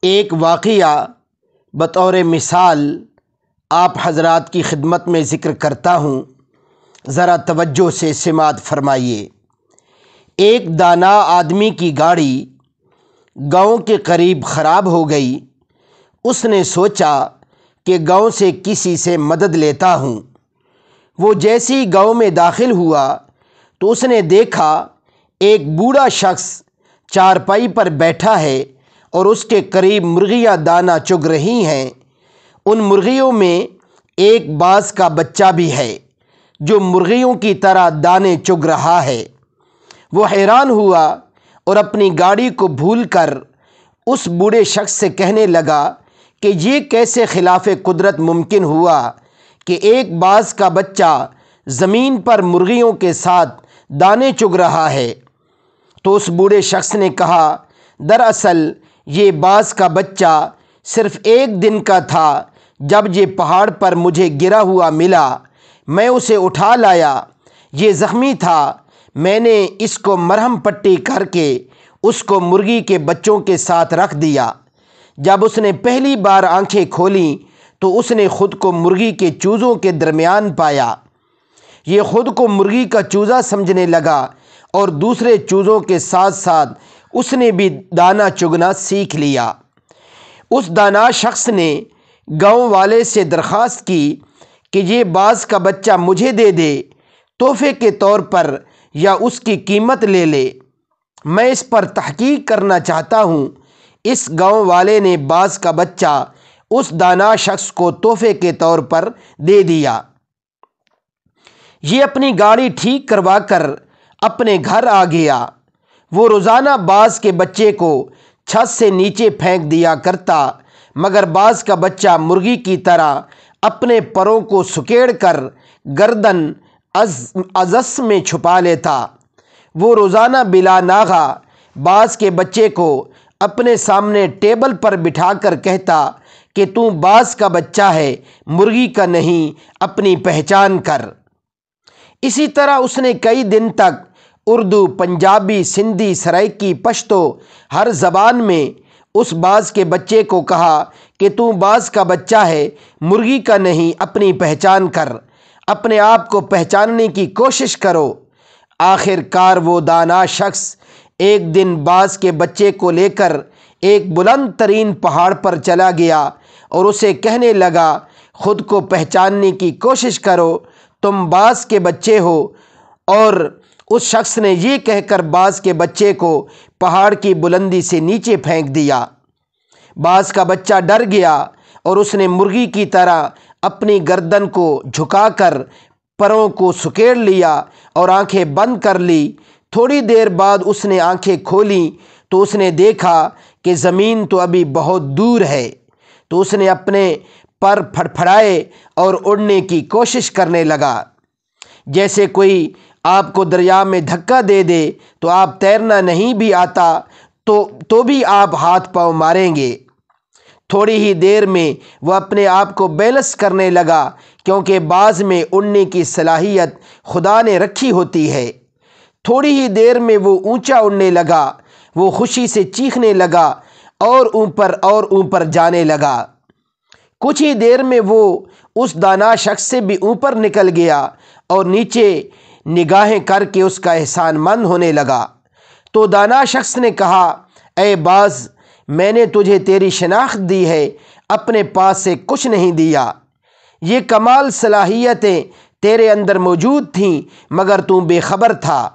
ایک واقعہ بطور مثال آپ حضرات کی خدمت میں ذکر کرتا ہوں، ذرا توجہ سے سماعت فرمائیے۔ ایک دانا آدمی کی گاڑی گاؤں کے قریب خراب ہو گئی۔ اس نے سوچا کہ گاؤں سے کسی سے مدد لیتا ہوں۔ وہ جیسے ہی گاؤں میں داخل ہوا تو اس نے دیکھا ایک بوڑھا شخص چارپائی پر بیٹھا ہے اور اس کے قریب مرغیاں دانہ چگ رہی ہیں۔ ان مرغیوں میں ایک باز کا بچہ بھی ہے جو مرغیوں کی طرح دانے چگ رہا ہے۔ وہ حیران ہوا اور اپنی گاڑی کو بھول کر اس بوڑھے شخص سے کہنے لگا کہ یہ کیسے خلاف قدرت ممکن ہوا کہ ایک باز کا بچہ زمین پر مرغیوں کے ساتھ دانے چگ رہا ہے۔ تو اس بوڑھے شخص نے کہا، دراصل یہ باز کا بچہ صرف ایک دن کا تھا۔ جب یہ پہاڑ پر مجھے گرا ہوا ملا، میں اسے اٹھا لایا۔ یہ زخمی تھا، میں نے اس کو مرہم پٹی کر کے اس کو مرغی کے بچوں کے ساتھ رکھ دیا۔ جب اس نے پہلی بار آنکھیں کھولیں تو اس نے خود کو مرغی کے چوزوں کے درمیان پایا۔ یہ خود کو مرغی کا چوزا سمجھنے لگا اور دوسرے چوزوں کے ساتھ ساتھ اس نے بھی دانہ چگنا سیکھ لیا۔ اس دانا شخص نے گاؤں والے سے درخواست کی کہ یہ باز کا بچہ مجھے دے دے، تحفے کے طور پر، یا اس کی قیمت لے لے۔ میں اس پر تحقیق کرنا چاہتا ہوں۔ اس گاؤں والے نے باز کا بچہ اس دانا شخص کو تحفے کے طور پر دے دیا۔ یہ اپنی گاڑی ٹھیک کروا کر اپنے گھر آ گیا۔ وہ روزانہ باز کے بچے کو چھت سے نیچے پھینک دیا کرتا، مگر باز کا بچہ مرغی کی طرح اپنے پروں کو سکیڑ کر گردن ازس میں چھپا لیتا۔ وہ روزانہ بلا ناغہ باز کے بچے کو اپنے سامنے ٹیبل پر بٹھا کر کہتا کہ تو باز کا بچہ ہے، مرغی کا نہیں، اپنی پہچان کر۔ اسی طرح اس نے کئی دن تک اردو، پنجابی، سندھی، سرائیکی، پشتو ہر زبان میں اس باز کے بچے کو کہا کہ تو باز کا بچہ ہے، مرغی کا نہیں، اپنی پہچان کر، اپنے آپ کو پہچاننے کی کوشش کرو۔ آخر کار وہ دانا شخص ایک دن باز کے بچے کو لے کر ایک بلند ترین پہاڑ پر چلا گیا اور اسے کہنے لگا، خود کو پہچاننے کی کوشش کرو، تم باز کے بچے ہو۔ اور اس شخص نے یہ کہہ کر باز کے بچے کو پہاڑ کی بلندی سے نیچے پھینک دیا۔ باز کا بچہ ڈر گیا اور اس نے مرغی کی طرح اپنی گردن کو جھکا کر پروں کو سکیڑ لیا اور آنکھیں بند کر لی۔ تھوڑی دیر بعد اس نے آنکھیں کھولیں تو اس نے دیکھا کہ زمین تو ابھی بہت دور ہے۔ تو اس نے اپنے پر پھڑپھڑائے اور اڑنے کی کوشش کرنے لگا۔ جیسے کوئی آپ کو دریا میں دھکا دے دے تو آپ تیرنا نہیں بھی آتا تو بھی آپ ہاتھ پاؤں ماریں گے۔ تھوڑی ہی دیر میں وہ اپنے آپ کو بیلنس کرنے لگا، کیونکہ باز میں اڑنے کی صلاحیت خدا نے رکھی ہوتی ہے۔ تھوڑی ہی دیر میں وہ اونچا اڑنے لگا۔ وہ خوشی سے چیخنے لگا اور اوپر جانے لگا۔ کچھ ہی دیر میں وہ اس دانا شخص سے بھی اوپر نکل گیا اور نیچے نگاہیں کر کے اس کا احسان مند ہونے لگا۔ تو دانا شخص نے کہا، اے باز، میں نے تجھے تیری شناخت دی ہے، اپنے پاس سے کچھ نہیں دیا۔ یہ کمال صلاحیتیں تیرے اندر موجود تھیں، مگر تو بے خبر تھا۔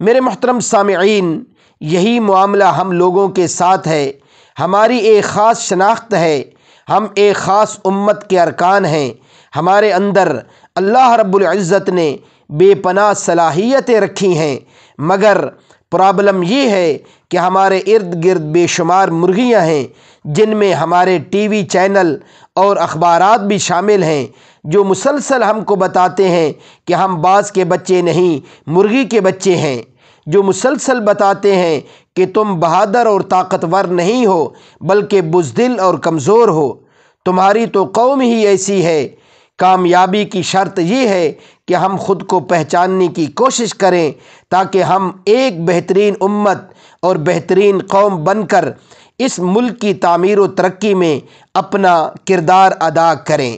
میرے محترم سامعین، یہی معاملہ ہم لوگوں کے ساتھ ہے۔ ہماری ایک خاص شناخت ہے، ہم ایک خاص امت کے ارکان ہیں۔ ہمارے اندر اللہ رب العزت نے بے پناہ صلاحیتیں رکھی ہیں، مگر پرابلم یہ ہے کہ ہمارے ارد گرد بے شمار مرغیاں ہیں، جن میں ہمارے ٹی وی چینل اور اخبارات بھی شامل ہیں، جو مسلسل ہم کو بتاتے ہیں کہ ہم باز کے بچے نہیں، مرغی کے بچے ہیں، جو مسلسل بتاتے ہیں کہ تم بہادر اور طاقتور نہیں ہو بلکہ بزدل اور کمزور ہو، تمہاری تو قوم ہی ایسی ہے۔ کامیابی کی شرط یہ ہے کہ ہم خود کو پہچاننے کی کوشش کریں تاکہ ہم ایک بہترین امت اور بہترین قوم بن کر اس ملک کی تعمیر و ترقی میں اپنا کردار ادا کریں۔